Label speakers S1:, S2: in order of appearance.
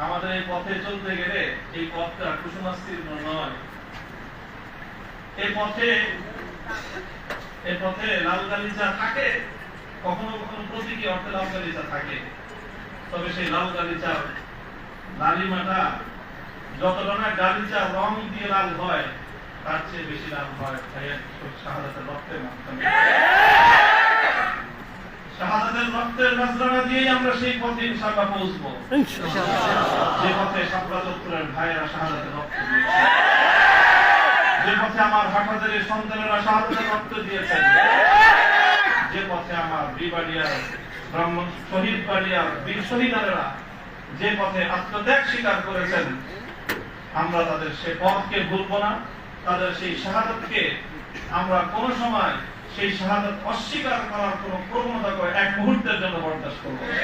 S1: আমাদের এই পথে চলতে গেলে এই পথটা কুসুমাস্তীর্ণ নয়। এই পথে লাল গালিচা থাকে, কখনো কখনো প্রতীকী অর্থে লাল গালিচা থাকে, তবে সেই লাল গালিচার লালিমাটা যতটা না গালিচা রং দিয়ে লাল হয়, তার চেয়ে বেশি লাল হয় শাহাদাতের রক্তের মাধ্যমে। শাহাদাতের রক্তের নজরানা দিয়েই আমরা সেই পথে ইনশাআল্লাহ পৌঁছবো, যে পথে শাপলা চত্বরের ভাইয়েরা শাহাদাতের রক্ত দিয়েছে, যে পথে আমার হাফাজের সন্তানেরা শাহাদাতের রক্ত দিয়েছেন, যে পথে আমার বিবাড়িয়ার ব্রাহ্মণ শহীদ বাড়িয়ার বীর শহীদারেরা যে পথে আত্মত্যাগ স্বীকার করেছেন, আমরা তাদের সে পথকে ভুলব না। তাদের সেই শাহাদাতকে আমরা কোন সময় সেই শাহাদাত অস্বীকার করার কোন প্রবণতা করে এক মুহূর্তের জন্য বরদাস্ত করব না।